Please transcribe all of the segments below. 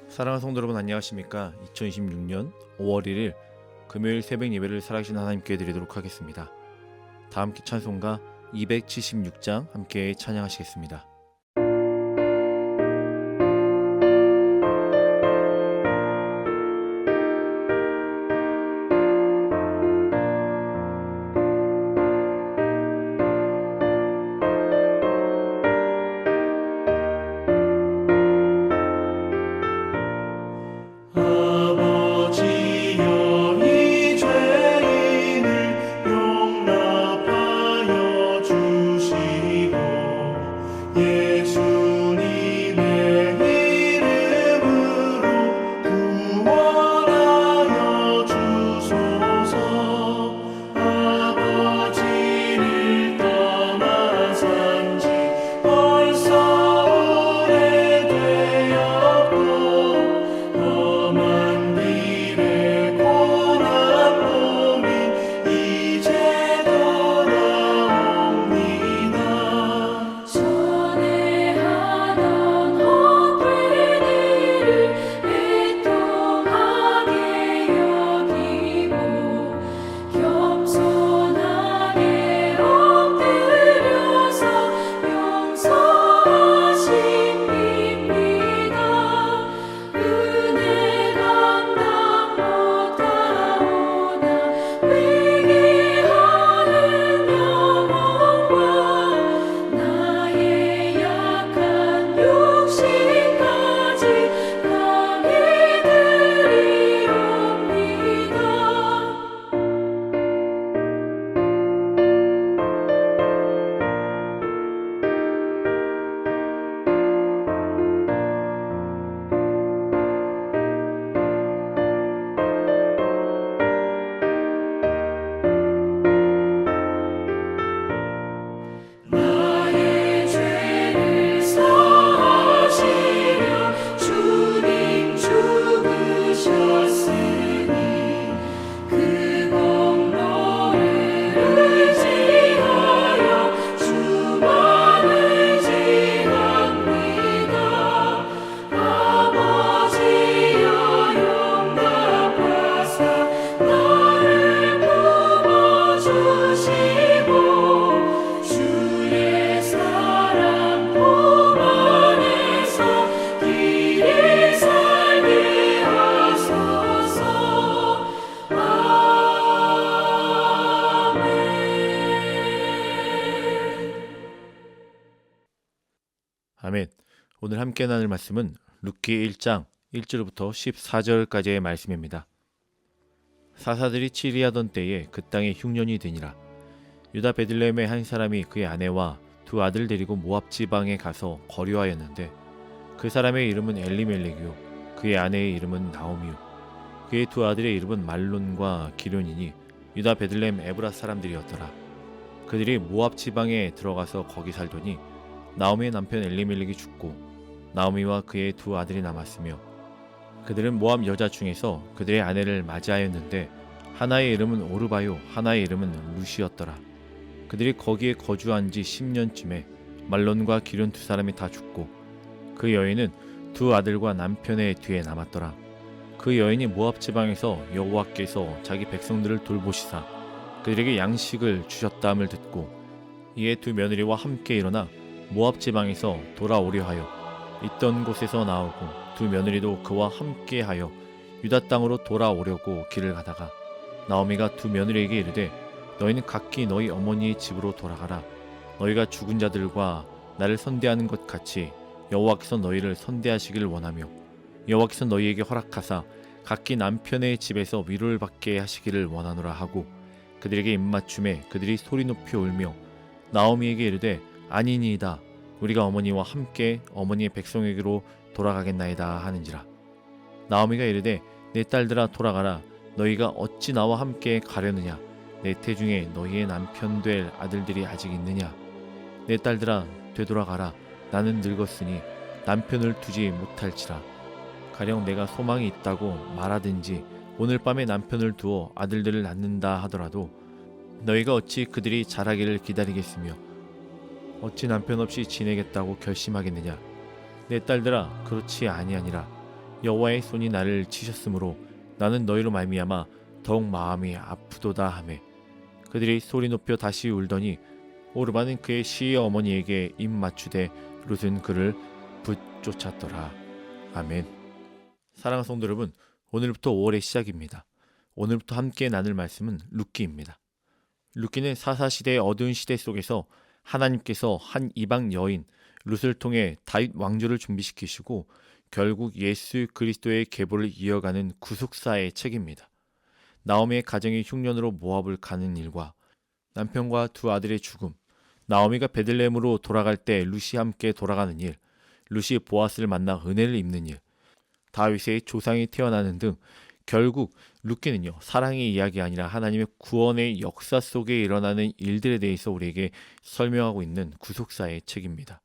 사랑하는 성도 여러분, 안녕하십니까? 2026년 5월 1일 금요일 새벽 예배를 살아계신 하나님께 드리도록 하겠습니다. 다 함께 찬송가 276장 함께 찬양하시겠습니다. 아멘. 오늘 함께 나눌 말씀은 룻기 1장 1절부터 14절까지의 말씀입니다. 사사들이 치리하던 때에 그 땅에 흉년이 되니라. 유다 베들레헴의 한 사람이 그의 아내와 두 아들 데리고 모압 지방에 가서 거류하였는데 그 사람의 이름은 엘리멜렉이요 그의 아내의 이름은 나오미요 그의 두 아들의 이름은 말론과 기련이니 유다 베들레헴 에브라 사람들이었더라. 그들이 모압 지방에 들어가서 거기 살더니 나오미의 남편 엘리멜렉이 죽고 나오미와 그의 두 아들이 남았으며 그들은 모압 여자 중에서 그들의 아내를 맞이하였는데 하나의 이름은 오르바요 하나의 이름은 루시였더라. 그들이 거기에 거주한 지 10년쯤에 말론과 기련 두 사람이 다 죽고 그 여인은 두 아들과 남편의 뒤에 남았더라. 그 여인이 모압 지방에서 여호와께서 자기 백성들을 돌보시사 그들에게 양식을 주셨다함을 듣고 이에 두 며느리와 함께 일어나 모압 지방에서 돌아오려 하여 있던 곳에서 나오고 두 며느리도 그와 함께하여 유다 땅으로 돌아오려고 길을 가다가 나오미가 두 며느리에게 이르되 너희는 각기 너희 어머니의 집으로 돌아가라. 너희가 죽은 자들과 나를 선대하는 것 같이 여호와께서 너희를 선대하시기를 원하며 여호와께서 너희에게 허락하사 각기 남편의 집에서 위로를 받게 하시기를 원하노라 하고 그들에게 입맞춤에 그들이 소리 높이 울며 나오미에게 이르되 아니니이다. 우리가 어머니와 함께 어머니의 백성에게로 돌아가겠나이다 하는지라. 나오미가 이르되 내 딸들아 돌아가라. 너희가 어찌 나와 함께 가려느냐. 내 태중에 너희의 남편 될 아들들이 아직 있느냐. 내 딸들아 되돌아가라. 나는 늙었으니 남편을 두지 못할지라. 가령 내가 소망이 있다고 말하든지 오늘 밤에 남편을 두어 아들들을 낳는다 하더라도 너희가 어찌 그들이 자라기를 기다리겠으며 어찌 남편 없이 지내겠다고 결심하겠느냐. 내 딸들아 그렇지 아니하니라. 여호와의 손이 나를 치셨으므로 나는 너희로 말미암아 더욱 마음이 아프도다 하매 그들이 소리 높여 다시 울더니 오르바는 그의 시어머니에게 입 맞추되 룻은 그를 붙쫓았더라. 아멘. 사랑하는 성도 여러분, 오늘부터 5월의 시작입니다. 오늘부터 함께 나눌 말씀은 룻기입니다. 룻기는 사사시대의 어두운 시대 속에서 하나님께서 한 이방 여인 룻을 통해 다윗 왕조를 준비시키시고 결국 예수 그리스도의 계보를 이어가는 구속사의 책입니다. 나오미의 가정이 흉년으로 모압을 가는 일과 남편과 두 아들의 죽음, 나오미가 베들레헴으로 돌아갈 때 룻이 함께 돌아가는 일, 룻이 보아스를 만나 은혜를 입는 일, 다윗의 조상이 태어나는 등 결국 룻기는요, 사랑의 이야기 아니라 하나님의 구원의 역사 속에 일어나는 일들에 대해서 우리에게 설명하고 있는 구속사의 책입니다.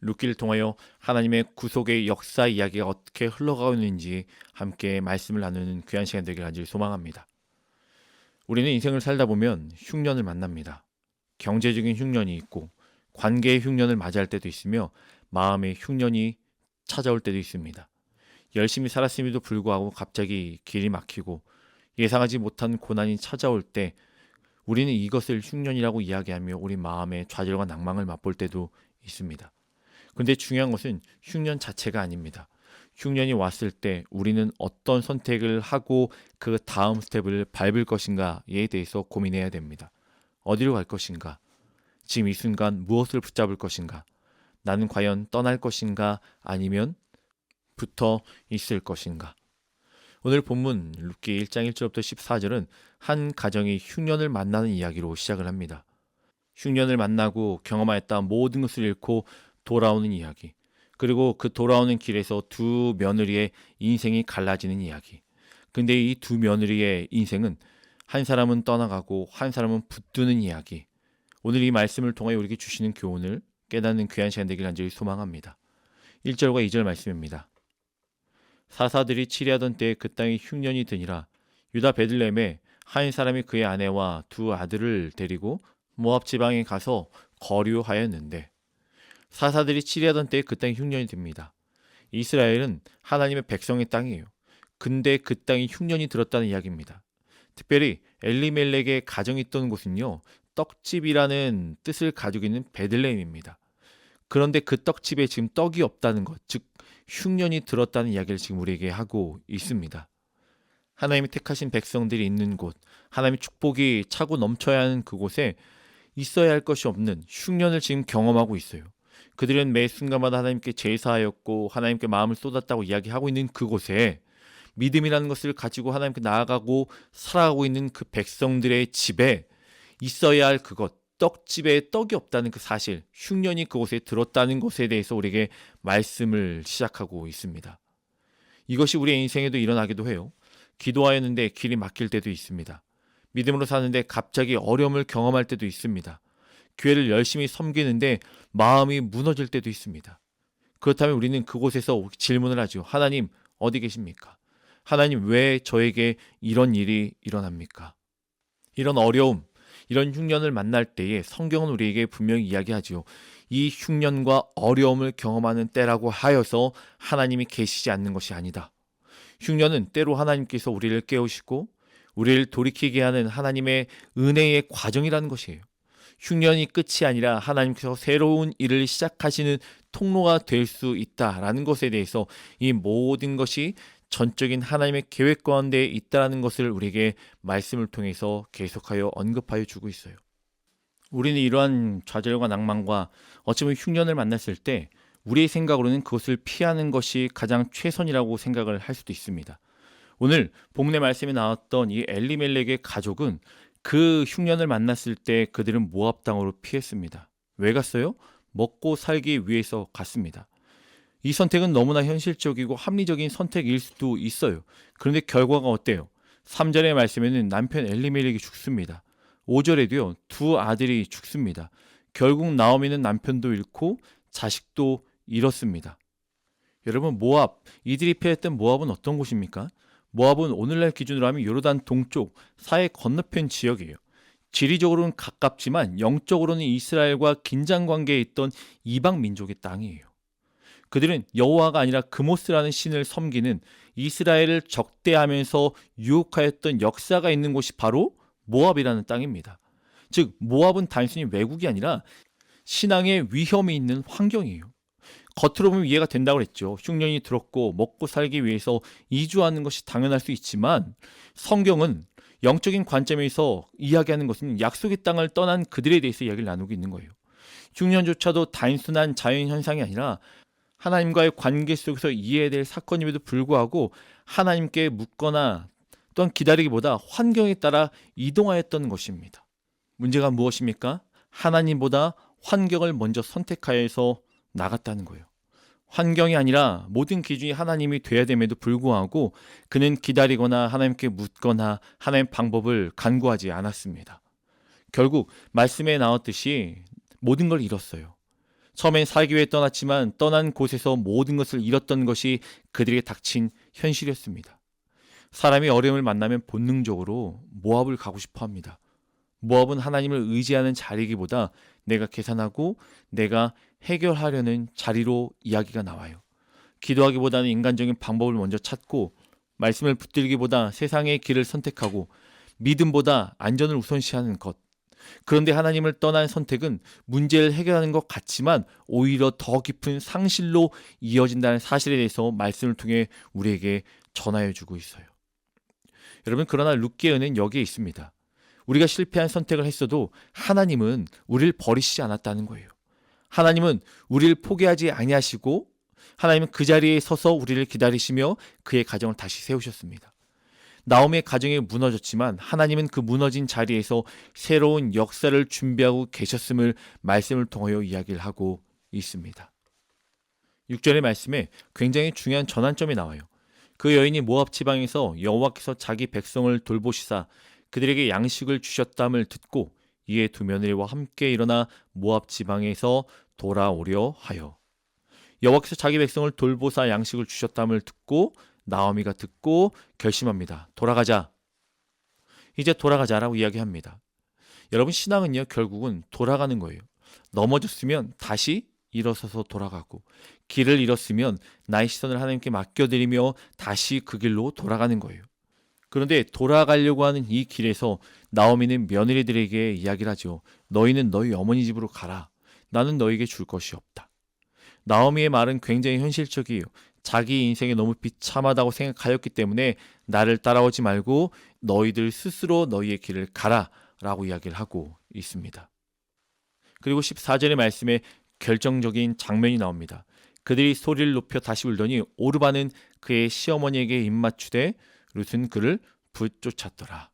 룻기를 통하여 하나님의 구속의 역사 이야기가 어떻게 흘러가고 있는지 함께 말씀을 나누는 귀한 시간 되길 간절히 소망합니다. 우리는 인생을 살다 보면 흉년을 만납니다. 경제적인 흉년이 있고 관계의 흉년을 맞이할 때도 있으며 마음의 흉년이 찾아올 때도 있습니다. 열심히 살았음에도 불구하고 갑자기 길이 막히고 예상하지 못한 고난이 찾아올 때 우리는 이것을 흉년이라고 이야기하며 우리 마음의 좌절과 낭망을 맛볼 때도 있습니다. 그런데 중요한 것은 흉년 자체가 아닙니다. 흉년이 왔을 때 우리는 어떤 선택을 하고 그 다음 스텝을 밟을 것인가에 대해서 고민해야 됩니다. 어디로 갈 것인가? 지금 이 순간 무엇을 붙잡을 것인가? 나는 과연 떠날 것인가? 아니면 붙어 있을 것인가? 오늘 본문 룻기 1장 1절부터 14절은 한 가정이 흉년을 만나는 이야기로 시작을 합니다. 흉년을 만나고 경험하였다 모든 것을 잃고 돌아오는 이야기, 그리고 그 돌아오는 길에서 두 며느리의 인생이 갈라지는 이야기. 근데 이 두 며느리의 인생은 한 사람은 떠나가고 한 사람은 붙드는 이야기. 오늘 이 말씀을 통해 우리에게 주시는 교훈을 깨닫는 귀한 시간 되길 간절히 소망합니다. 1절과 2절 말씀입니다. 사사들이 치리하던 때에 그 땅에 흉년이 드니라. 유다 베들레헴에 한 사람이 그의 아내와 두 아들을 데리고 모압 지방에 가서 거류하였는데, 사사들이 치리하던 때에 그 땅에 흉년이 듭니다. 이스라엘은 하나님의 백성의 땅이에요. 근데 그 땅에 흉년이 들었다는 이야기입니다. 특별히 엘리멜렉의 가정이 있던 곳은요, 떡집이라는 뜻을 가지고 있는 베들레헴입니다. 그런데 그 떡집에 지금 떡이 없다는 것, 즉 흉년이 들었다는 이야기를 지금 우리에게 하고 있습니다. 하나님이 택하신 백성들이 있는 곳, 하나님의 축복이 차고 넘쳐야 하는 그곳에 있어야 할 것이 없는 흉년을 지금 경험하고 있어요. 그들은 매 순간마다 하나님께 제사하였고 하나님께 마음을 쏟았다고 이야기하고 있는 그곳에 믿음이라는 것을 가지고 하나님께 나아가고 살아가고 있는 그 백성들의 집에 있어야 할 그것, 떡집에 떡이 없다는 그 사실, 흉년이 그곳에 들었다는 것에 대해서 우리에게 말씀을 시작하고 있습니다. 이것이 우리의 인생에도 일어나기도 해요. 기도하였는데 길이 막힐 때도 있습니다. 믿음으로 사는데 갑자기 어려움을 경험할 때도 있습니다. 교회를 열심히 섬기는데 마음이 무너질 때도 있습니다. 그렇다면 우리는 그곳에서 질문을 하죠. 하나님 어디 계십니까? 하나님 왜 저에게 이런 일이 일어납니까? 이런 어려움, 이런 흉년을 만날 때에 성경은 우리에게 분명히 이야기하지요. 이 흉년과 어려움을 경험하는 때라고 하여서 하나님이 계시지 않는 것이 아니다. 흉년은 때로 하나님께서 우리를 깨우시고 우리를 돌이키게 하는 하나님의 은혜의 과정이라는 것이에요. 흉년이 끝이 아니라 하나님께서 새로운 일을 시작하시는 통로가 될 수 있다라는 것에 대해서 이 모든 것이 전적인 하나님의 계획 가운데 있다는 것을 우리에게 말씀을 통해서 계속하여 언급하여 주고 있어요. 우리는 이러한 좌절과 낭만과 어쩌면 흉년을 만났을 때 우리의 생각으로는 그것을 피하는 것이 가장 최선이라고 생각을 할 수도 있습니다. 오늘 본문의 말씀에 나왔던 이 엘리멜렉의 가족은 그 흉년을 만났을 때 그들은 모압 땅으로 피했습니다. 왜 갔어요? 먹고 살기 위해서 갔습니다. 이 선택은 너무나 현실적이고 합리적인 선택일 수도 있어요. 그런데 결과가 어때요? 3절의 말씀에는 남편 엘리멜렉이 죽습니다. 5절에도요. 두 아들이 죽습니다. 결국 나오미는 남편도 잃고 자식도 잃었습니다. 여러분, 모압, 이들이 피했던 모압은 어떤 곳입니까? 모압은 오늘날 기준으로 하면 요르단 동쪽 사해 건너편 지역이에요. 지리적으로는 가깝지만 영적으로는 이스라엘과 긴장 관계에 있던 이방 민족의 땅이에요. 그들은 여호와가 아니라 그모스라는 신을 섬기는 이스라엘을 적대하면서 유혹하였던 역사가 있는 곳이 바로 모압이라는 땅입니다. 즉 모압은 단순히 왜곡이 아니라 신앙의 위험이 있는 환경이에요. 겉으로 보면 이해가 된다고 그랬죠. 흉년이 들었고 먹고 살기 위해서 이주하는 것이 당연할 수 있지만 성경은 영적인 관점에서 이야기하는 것은 약속의 땅을 떠난 그들에 대해서 이야기를 나누고 있는 거예요. 흉년조차도 단순한 자연현상이 아니라 하나님과의 관계 속에서 이해해야 될 사건임에도 불구하고 하나님께 묻거나 또한 기다리기보다 환경에 따라 이동하였던 것입니다. 문제가 무엇입니까? 하나님보다 환경을 먼저 선택하여서 나갔다는 거예요. 환경이 아니라 모든 기준이 하나님이 돼야 됨에도 불구하고 그는 기다리거나 하나님께 묻거나 하나님의 방법을 간구하지 않았습니다. 결국 말씀에 나왔듯이 모든 걸 잃었어요. 처음엔 살기 위해 떠났지만 떠난 곳에서 모든 것을 잃었던 것이 그들에게 닥친 현실이었습니다. 사람이 어려움을 만나면 본능적으로 모압을 가고 싶어 합니다. 모압은 하나님을 의지하는 자리이기보다 내가 계산하고 내가 해결하려는 자리로 이야기가 나와요. 기도하기보다는 인간적인 방법을 먼저 찾고 말씀을 붙들기보다 세상의 길을 선택하고 믿음보다 안전을 우선시하는 것. 그런데 하나님을 떠난 선택은 문제를 해결하는 것 같지만 오히려 더 깊은 상실로 이어진다는 사실에 대해서 말씀을 통해 우리에게 전하여 주고 있어요. 여러분, 그러나 룻기의 은혜는 여기에 있습니다. 우리가 실패한 선택을 했어도 하나님은 우리를 버리시지 않았다는 거예요. 하나님은 우리를 포기하지 아니하시고 하나님은 그 자리에 서서 우리를 기다리시며 그의 가정을 다시 세우셨습니다. 나오미의 가정이 무너졌지만 하나님은 그 무너진 자리에서 새로운 역사를 준비하고 계셨음을 말씀을 통하여 이야기를 하고 있습니다. 6절의 말씀에 굉장히 중요한 전환점이 나와요. 그 여인이 모압 지방에서 여호와께서 자기 백성을 돌보시사 그들에게 양식을 주셨담을 듣고 이에 두 며느리와 함께 일어나 모압 지방에서 돌아오려 하여. 여호와께서 자기 백성을 돌보사 양식을 주셨담을 듣고 나오미가 듣고 결심합니다. 돌아가자. 이제 돌아가자라고 이야기합니다. 여러분, 신앙은요 결국은 돌아가는 거예요. 넘어졌으면 다시 일어서서 돌아가고 길을 잃었으면 나의 시선을 하나님께 맡겨드리며 다시 그 길로 돌아가는 거예요. 그런데 돌아가려고 하는 이 길에서 나오미는 며느리들에게 이야기를 하죠. 너희는 너희 어머니 집으로 가라. 나는 너에게 줄 것이 없다. 나오미의 말은 굉장히 현실적이에요. 자기 인생이 너무 비참하다고 생각하였기 때문에 나를 따라오지 말고 너희들 스스로 너희의 길을 가라 라고 이야기를 하고 있습니다. 그리고 14절의 말씀에 결정적인 장면이 나옵니다. 그들이 소리를 높여 다시 울더니 오르바는 그의 시어머니에게 입맞추되 룻은 그를 붙쫓았더라.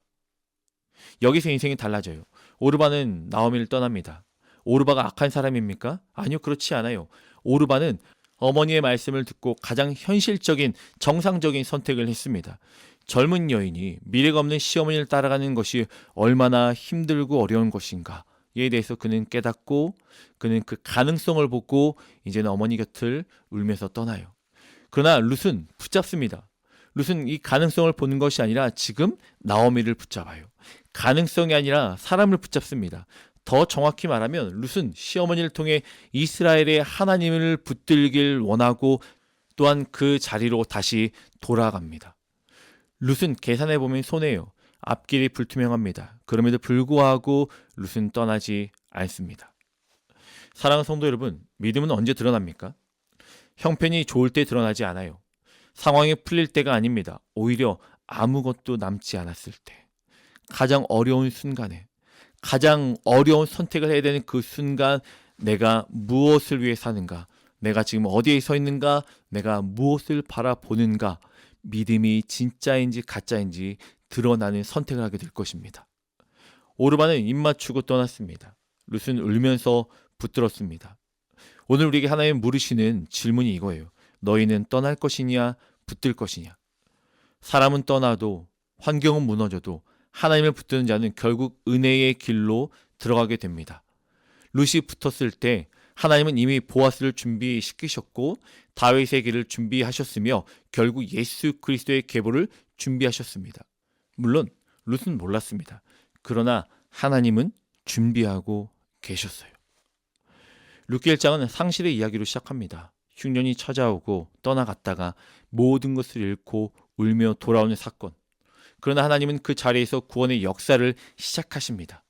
여기서 인생이 달라져요. 오르바는 나오미를 떠납니다. 오르바가 악한 사람입니까? 아니요, 그렇지 않아요. 오르바는 어머니의 말씀을 듣고 가장 현실적인 정상적인 선택을 했습니다. 젊은 여인이 미래가 없는 시어머니를 따라가는 것이 얼마나 힘들고 어려운 것인가에 대해서 그는 깨닫고 그는 그 가능성을 보고 이제는 어머니 곁을 울면서 떠나요. 그러나 룻은 붙잡습니다. 룻은 이 가능성을 보는 것이 아니라 지금 나오미를 붙잡아요. 가능성이 아니라 사람을 붙잡습니다. 더 정확히 말하면 룻은 시어머니를 통해 이스라엘의 하나님을 붙들길 원하고 또한 그 자리로 다시 돌아갑니다. 룻은 계산해보면 손해요. 앞길이 불투명합니다. 그럼에도 불구하고 룻은 떠나지 않습니다. 사랑하는 성도 여러분, 믿음은 언제 드러납니까? 형편이 좋을 때 드러나지 않아요. 상황이 풀릴 때가 아닙니다. 오히려 아무것도 남지 않았을 때, 가장 어려운 순간에, 가장 어려운 선택을 해야 되는 그 순간 내가 무엇을 위해 사는가, 내가 지금 어디에 서 있는가, 내가 무엇을 바라보는가, 믿음이 진짜인지 가짜인지 드러나는 선택을 하게 될 것입니다. 오르바는 입맞추고 떠났습니다. 룻은 울면서 붙들었습니다. 오늘 우리에게 하나님 물으시는 질문이 이거예요. 너희는 떠날 것이냐 붙들 것이냐. 사람은 떠나도 환경은 무너져도 하나님을 붙드는 자는 결국 은혜의 길로 들어가게 됩니다. 룻이 붙었을 때 하나님은 이미 보아스를 준비시키셨고 다윗의 길을 준비하셨으며 결국 예수 그리스도의 계보를 준비하셨습니다. 물론 룻은 몰랐습니다. 그러나 하나님은 준비하고 계셨어요. 룻기 1장은 상실의 이야기로 시작합니다. 흉년이 찾아오고 떠나갔다가 모든 것을 잃고 울며 돌아오는 사건. 그러나 하나님은 그 자리에서 구원의 역사를 시작하십니다.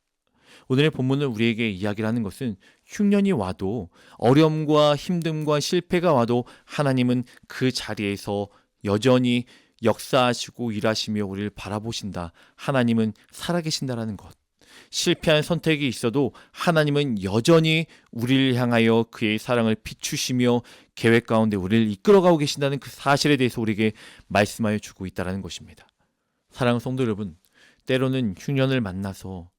오늘의 본문은 우리에게 이야기를 하는 것은 흉년이 와도, 어려움과 힘듦과 실패가 와도 하나님은 그 자리에서 여전히 역사하시고 일하시며 우리를 바라보신다. 하나님은 살아계신다라는 것. 실패한 선택이 있어도 하나님은 여전히 우리를 향하여 그의 사랑을 비추시며 계획 가운데 우리를 이끌어가고 계신다는 그 사실에 대해서 우리에게 말씀하여 주고 있다는 것입니다. 사랑하는 성도 여러분, 때로는 흉년을 만나서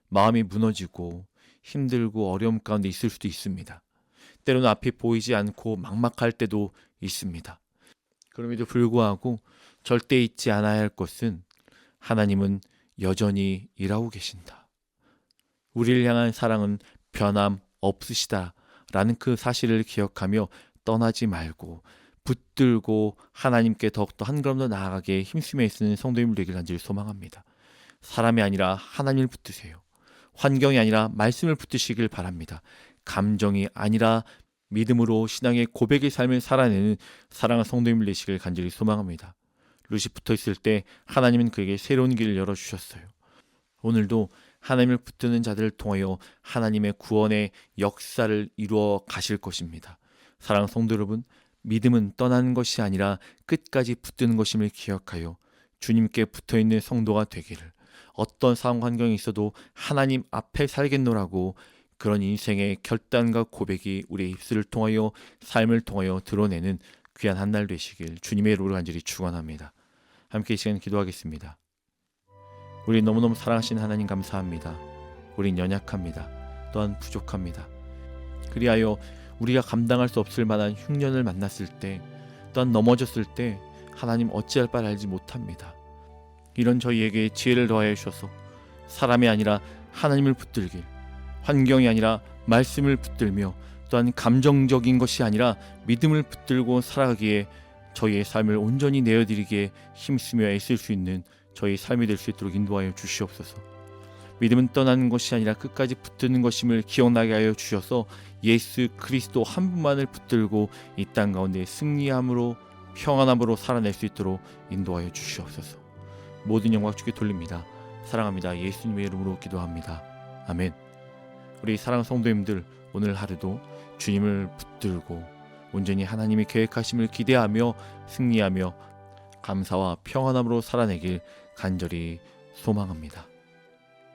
마음이 무너지고 힘들고 어려움 가운데 있을 수도 있습니다. 때로는 앞이 보이지 않고 막막할 때도 있습니다. 그럼에도 불구하고 절대 잊지 않아야 할 것은 하나님은 여전히 일하고 계신다. 우리를 향한 사랑은 변함 없으시다라는 그 사실을 기억하며 떠나지 말고 붙들고 하나님께 더욱더 한 걸음 더 나아가게 힘쓰며 쓰는 성도님들 되길 간절히 소망합니다. 사람이 아니라 하나님을 붙드세요. 환경이 아니라 말씀을 붙드시길 바랍니다. 감정이 아니라 믿음으로 신앙의 고백의 삶을 살아내는 사랑하는 성도님들 되시길 간절히 소망합니다. 룻이 붙어있을 때 하나님은 그에게 새로운 길을 열어주셨어요. 오늘도 하나님을 붙드는 자들을 통하여 하나님의 구원의 역사를 이루어 가실 것입니다. 사랑하는 성도 여러분, 믿음은 떠나는 것이 아니라 끝까지 붙드는 것임을 기억하여 주님께 붙어있는 성도가 되기를, 어떤 상황 환경이 있어도 하나님 앞에 살겠노라고 그런 인생의 결단과 고백이 우리의 입술을 통하여 삶을 통하여 드러내는 귀한 한 날 되시길 주님의 이름으로 간절히 축원합니다. 함께 이 시간 기도하겠습니다. 우리 너무너무 사랑하시는 하나님 감사합니다. 우린 연약합니다. 또한 부족합니다. 그리하여 우리가 감당할 수 없을 만한 흉년을 만났을 때, 또한 넘어졌을 때 하나님 어찌할 바를 알지 못합니다. 이런 저희에게 지혜를 더하여 주셔서 사람이 아니라 하나님을 붙들길, 환경이 아니라 말씀을 붙들며 또한 감정적인 것이 아니라 믿음을 붙들고 살아가기에 저희의 삶을 온전히 내어드리기에 힘쓰며 애쓸 수 있는 저희 삶이 될 수 있도록 인도하여 주시옵소서. 믿음은 떠나는 것이 아니라 끝까지 붙드는 것임을 기억나게 하여 주셔서 예수 그리스도 한 분만을 붙들고 이 땅 가운데 승리함으로 평안함으로 살아낼 수 있도록 인도하여 주시옵소서. 모든 영광 주께 돌립니다. 사랑합니다. 예수님의 이름으로 기도합니다. 아멘. 우리 사랑하는 성도님들, 오늘 하루도 주님을 붙들고 온전히 하나님의 계획하심을 기대하며 승리하며 감사와 평안함으로 살아내길 간절히 소망합니다.